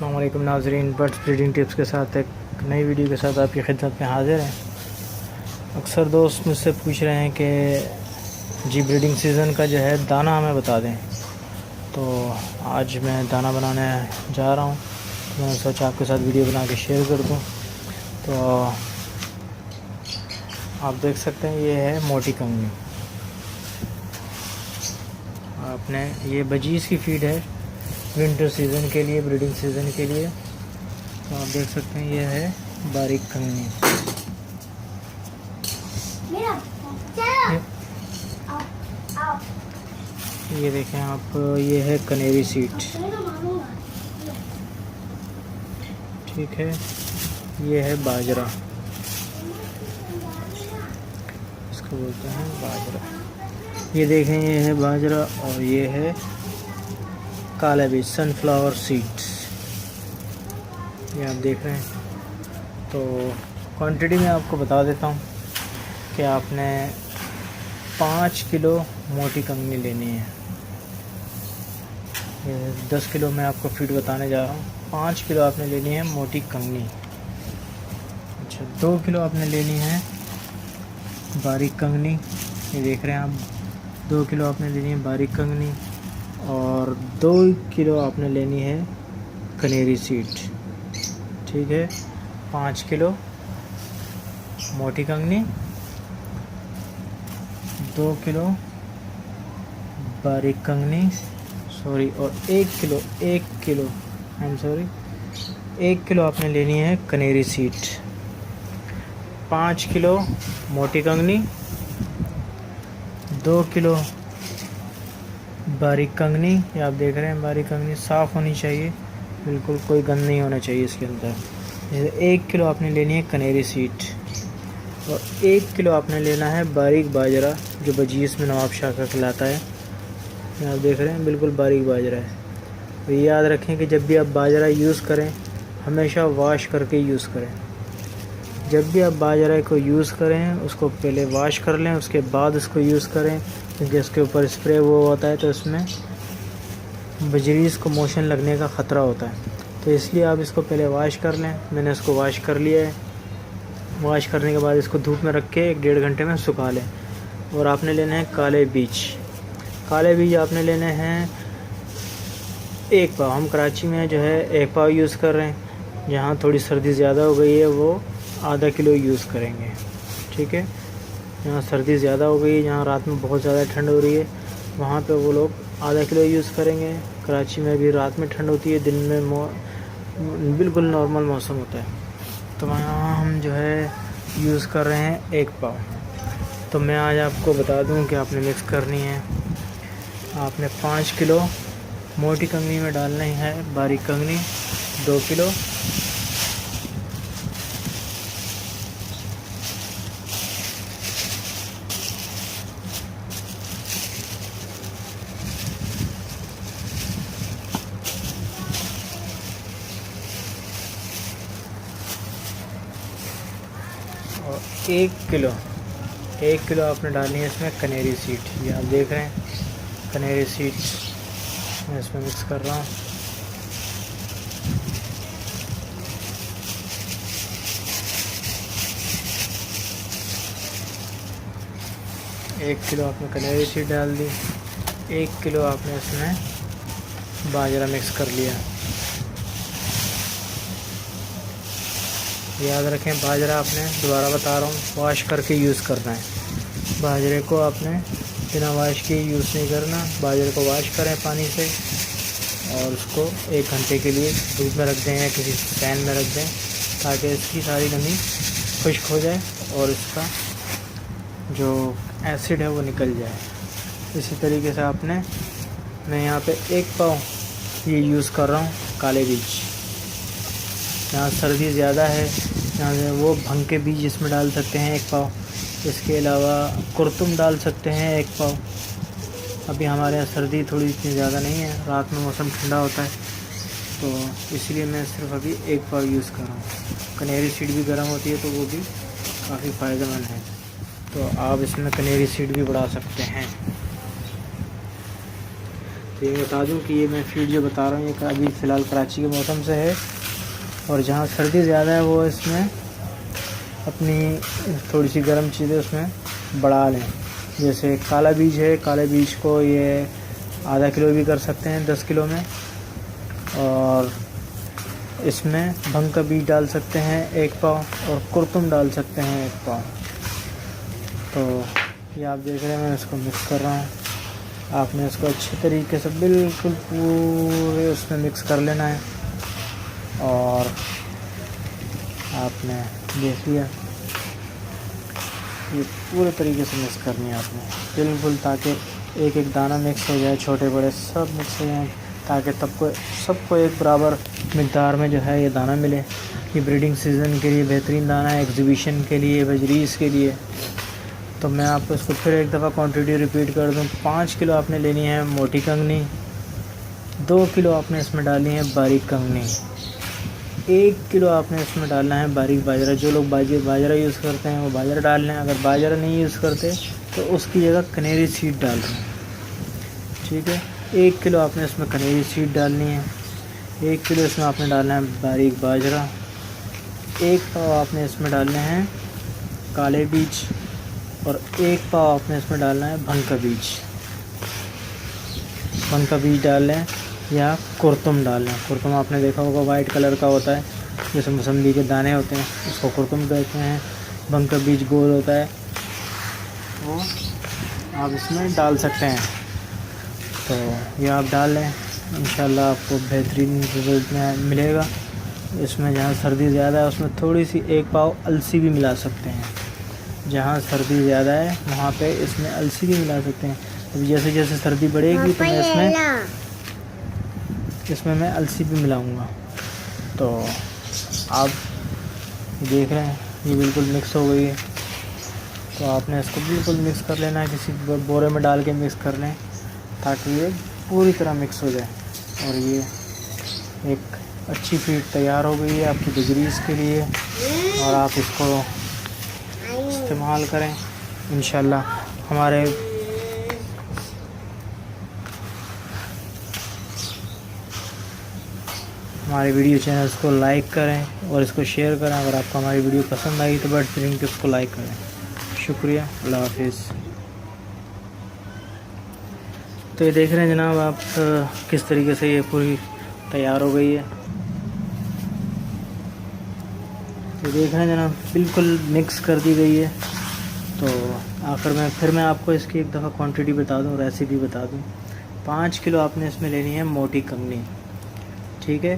अस्सलाम वालेकुम नाज़रीन, बर्ड्स ब्रीडिंग टिप्स के साथ एक नई वीडियो के साथ आपकी खिदमत में हाज़िर हैं। अक्सर दोस्त मुझसे पूछ रहे हैं कि जी ब्रीडिंग सीज़न का जो है दाना हमें बता दें। तो आज मैं दाना बनाने जा रहा हूँ, तो मैंने सोचा आपके साथ वीडियो बना के शेयर कर दूँ। तो आप देख सकते हैं ये है मोटी कंगनी। आपने ये बजीज़ की फीड है विंटर सीज़न के लिए, ब्रीडिंग सीज़न के लिए। तो आप देख सकते हैं ये है बारीक कंगनी। ये देखें आप, ये है कनेरी सीड, ठीक है। ये है बाजरा, इसको बोलते हैं बाजरा। ये देखें ये है बाजरा और ये है काला बीज सनफ्लावर सीड्स, ये आप देख रहे हैं। तो क्वांटिटी में आपको बता देता हूँ कि आपने 5 किलो मोटी कंगनी लेनी है। ये 10 किलो मैं आपको फीड बताने जा रहा हूँ। 5 किलो आपने लेनी है मोटी कंगनी। अच्छा, 2 किलो आपने लेनी है बारीक कंगनी, ये देख रहे हैं आप। 2 किलो आपने लेनी है बारीक कंगनी और 2 किलो आपने लेनी है कनेरी सीड, ठीक है। 5 किलो मोटी कंगनी, 2 किलो बारीक कंगनी, और 1 किलो आपने लेनी है कनेरी सीड। 5 किलो मोटी कंगनी, 2 किलो बारीक कंगनी, ये आप देख रहे हैं। बारीक कंगनी साफ़ होनी चाहिए, बिल्कुल कोई गंद नहीं होना चाहिए इसके अंदर। 1 किलो आपने लेनी है कनेरी सीड और 1 किलो आपने लेना है बारीक बाजरा, जो बजीज़ में नवाब शाह का खिलाता है। ये आप देख रहे हैं, बिल्कुल बारीक बाजरा है। तो याद रखें कि जब भी आप बाजरा यूज़ करें हमेशा वॉश करके यूज़ करें। जब भी आप बाजरा को यूज़ करें उसको पहले वॉश कर लें, उसके बाद उसको यूज़ करें, क्योंकि उसके ऊपर स्प्रे वो होता है तो इसमें बजरीज़ को मोशन लगने का ख़तरा होता है। तो इसलिए आप इसको पहले वॉश कर लें। मैंने इसको वॉश कर लिया है। वॉश करने के बाद इसको धूप में रख के 1-1.5 घंटे में सुखा लें। और आपने लेने हैं काले बीज। काले बीज आपने लेने हैं 1 पाव। हम कराची में जो है 1 पाव यूज़ कर रहे हैं। जहाँ थोड़ी सर्दी ज़्यादा हो गई है वो आधा किलो यूज़ करेंगे, ठीक है। जहाँ सर्दी ज़्यादा हो गई है, जहाँ रात में बहुत ज़्यादा ठंड हो रही है, वहाँ पे वो लोग आधा किलो यूज़ करेंगे। कराची में भी रात में ठंड होती है, दिन में बिल्कुल नॉर्मल मौसम होता है। तो वहाँ हम जो है यूज़ कर रहे हैं 1 पाव। तो मैं आज आपको बता दूँ कि आपने मिक्स करनी है। आपने 5 किलो मोटी कंगनी में डालनी है बारीक कंगनी, 2 किलो और 1 किलो आपने डालनी है इसमें कनेरी सीड। ये आप देख रहे हैं कनेरी सीड मैं इसमें मिक्स कर रहा हूँ। एक किलो आपने कनेरी सीड डाल दी, 1 किलो आपने इसमें बाजरा मिक्स कर लिया। याद रखें बाजरा आपने, दोबारा बता रहा हूँ, वॉश करके यूज़ करना है। बाजरे को आपने बिना वॉश के यूज़ नहीं करना। बाजरे को वॉश करें पानी से और उसको 1 घंटे के लिए धूप में रख दें या किसी फैन में रख दें, ताकि इसकी सारी नमी खुश्क हो जाए और इसका जो एसिड है वो निकल जाए। इसी तरीके से आपने, मैं यहाँ पे 1 पाव ये यूज़ कर रहा हूँ काले बीज। यहाँ सर्दी ज़्यादा है, यहाँ से वो भंग के बीज इसमें डाल सकते हैं 1 पाव। इसके अलावा कुरतुम डाल सकते हैं 1 पाव। अभी हमारे यहाँ सर्दी थोड़ी इतनी ज़्यादा नहीं है, रात में मौसम ठंडा होता है, तो इसलिए मैं सिर्फ अभी 1 पाव यूज़ कर रहा हूँ। कनेरी सीड भी गर्म होती है तो वो भी काफ़ी फ़ायदेमंद है, तो आप इसमें कनेरी सीड भी बढ़ा सकते हैं। तो ये बता दूं कि ये मैं फीड जो बता रहा हूँ ये अभी फ़िलहाल कराची के मौसम से है, और जहाँ सर्दी ज़्यादा है वो इसमें अपनी थोड़ी सी गर्म चीज़ें उसमें बढ़ा लें। जैसे काला बीज है, काले बीज को ये आधा किलो भी कर सकते हैं 10 किलो में, और इसमें भंग का बीज डाल सकते हैं 1 पाव, और कुरकुम डाल सकते हैं 1 पाव। तो ये आप देख रहे हैं मैं इसको मिक्स कर रहा हूँ। आपने इसको अच्छे तरीके से बिल्कुल पूरे उसमें मिक्स कर लेना है, और आपने देख लिया ये पूरे तरीके से मिक्स करनी है आपने बिल्कुल, ताकि एक एक दाना मिक्स हो जाए, छोटे बड़े सब मिक्स हो जाए, ताकि सबको एक बराबर मिक़दार में जो है ये दाना मिले। ये ब्रीडिंग सीज़न के लिए बेहतरीन दाना है, एग्जीबिशन के लिए, बजरीज़ के लिए। तो मैं आपको इसको फिर एक दफ़ा क्वांटिटी रिपीट कर दूं। 5 किलो आपने लेनी है मोटी कंगनी, 2 किलो आपने इसमें डालनी है बारीक कंगनी, 1 किलो आपने इसमें डालना है बारीक बाजरा। जो लोग बाजरा यूज़ करते हैं वो बाजरा डाल लें, अगर बाजरा नहीं यूज़ करते तो उसकी जगह कनेरी सीड डाल दें। ठीक है, 1 किलो आपने इसमें कनेरी सीड डालनी है, 1 किलो इसमें आपने डालना है बारीक बाजरा, 1 पाव आपने इसमें डालने हैं काले बीज, और 1 पाव आपने इसमें डालना है भंग का बीज। भंग का बीज डाल लें या कुरतुम डाल लें। कुरतुम आपने देखा होगा वाइट कलर का होता है, जैसे मौसम्बी के दाने होते हैं, उसको कुरतुम कहते हैं। भंग का बीज गोल होता है, वो आप इसमें डाल सकते हैं। तो ये आप डाल लें, इंशाल्लाह आपको बेहतरीन रिज़ल्ट में मिलेगा। इसमें जहाँ सर्दी ज़्यादा है उसमें थोड़ी सी 1 पाव अलसी भी मिला सकते हैं। जहाँ सर्दी ज़्यादा है वहाँ पे इसमें अलसी भी मिला सकते हैं। अब जैसे जैसे सर्दी बढ़ेगी तो मैं इसमें मैं अलसी भी मिलाऊंगा। तो आप देख रहे हैं ये बिल्कुल मिक्स हो गई है। तो आपने इसको बिल्कुल मिक्स कर लेना है, किसी बोरे में डाल के मिक्स कर लें ताकि ये पूरी तरह मिक्स हो जाए। और ये एक अच्छी फीड तैयार हो गई है आपकी बजरीज़ के लिए, और आप इसको इस्तेमाल करें इंशाल्लाह। हमारे वीडियो चैनल्स को लाइक करें और इसको शेयर करें। अगर आपको हमारी वीडियो पसंद आई तो बर्ड फीडिंग टिप्स को लाइक करें। शुक्रिया, अल्लाह हाफिज़। तो ये देख रहे हैं जनाब आप किस तरीके से ये पूरी तैयार हो गई है। तो देख रहे हैं जनाब बिल्कुल मिक्स कर दी गई है। तो आखिर में फिर मैं आपको इसकी एक दफ़ा क्वांटिटी बता दूं, रेसिपी बता दूं। 5 किलो आपने इसमें लेनी है मोटी कंगनी। ठीक है,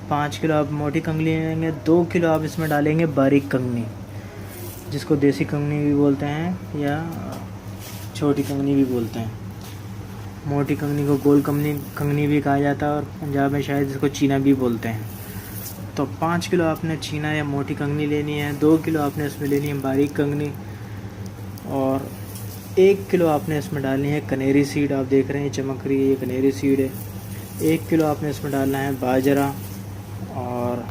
5 किलो आप मोटी कंगनी लेंगे, 2 किलो आप इसमें डालेंगे बारीक कंगनी, जिसको देसी कंगनी भी बोलते हैं या छोटी कंगनी भी बोलते हैं। मोटी कंगनी को गोल कंगनी भी कहा जाता है, और पंजाब में शायद इसको चीना भी बोलते हैं। तो 5 किलो आपने चीना या मोटी कंगनी लेनी है, 2 किलो आपने इसमें लेनी है बारीक कंगनी, और 1 किलो आपने इसमें डालनी है कनेरी सीड। आप देख रहे हैं चमक रही है, ये कनेरी सीड है। 1 किलो आपने इसमें डालना है बाजरा, और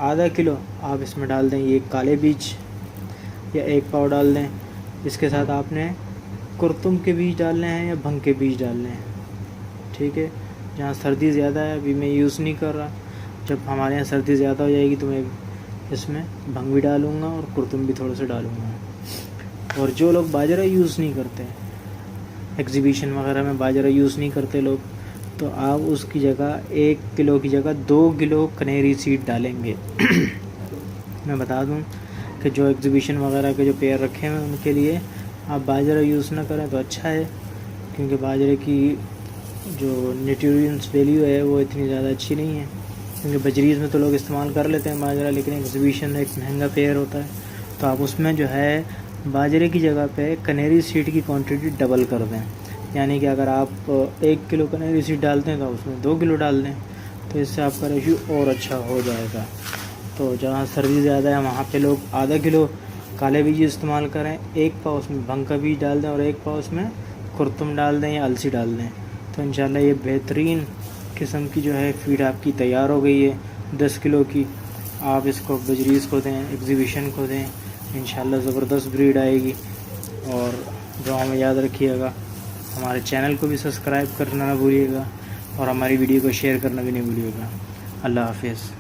आधा किलो आप इसमें डाल दें ये काले बीज, या 1 पाव डाल दें। इसके साथ आपने कुरतुम के बीज डालने हैं या भंग के बीज डालने हैं। ठीक है, जहाँ सर्दी ज़्यादा है अभी मैं यूज़ नहीं कर रहा, जब हमारे यहाँ सर्दी ज़्यादा हो जाएगी तो मैं इसमें भंग भी डालूँगा और कुरतुम भी थोड़ा सा डालूँगा। और जो लोग बाजरा यूज़ नहीं करते, एग्जीबिशन वगैरह में बाजरा यूज़ नहीं करते लोग, तो आप उसकी जगह 1 किलो की जगह 2 किलो कनेरी सीड डालेंगे। मैं बता दूं कि जो एग्जीबिशन वगैरह के जो पेयर रखे हैं उनके लिए आप बाजरा यूज़ ना करें तो अच्छा है, क्योंकि बाजरे की जो न्यूट्रिएंट्स वैल्यू है वो इतनी ज़्यादा अच्छी नहीं है। क्योंकि बजरीज़ में तो लोग इस्तेमाल कर लेते हैं बाजरा, लेकिन एग्जीबिशन एक महंगा पेयर होता है, तो आप उसमें जो है बाजरे की जगह पे कनेरी सीड की क्वांटिटी डबल कर दें। यानी कि अगर आप 1 किलो कनेरी सीड डालते हैं तो उसमें 2 किलो डाल दें, तो इससे आपका रेशियो और अच्छा हो जाएगा। तो जहाँ सर्दी ज़्यादा है वहाँ पे लोग आधा किलो काले बीज इस्तेमाल करें, 1 पाव उसमें भंग का बीज डाल दें, और 1 पाव उसमें कुरतुम डाल दें या अलसी डाल दें। तो इंशाल्लाह ये बेहतरीन किस्म की जो है फीड आपकी तैयार हो गई है 10 किलो की। आप इसको बजरीज़ को दें, एग्जीबिशन को दें, इंशाल्लाह ज़बरदस्त ब्रीड आएगी। और दुआ में याद रखिएगा, हमारे चैनल को भी सब्सक्राइब करना ना भूलिएगा और हमारी वीडियो को शेयर करना भी नहीं भूलिएगा। अल्लाह हाफिज़।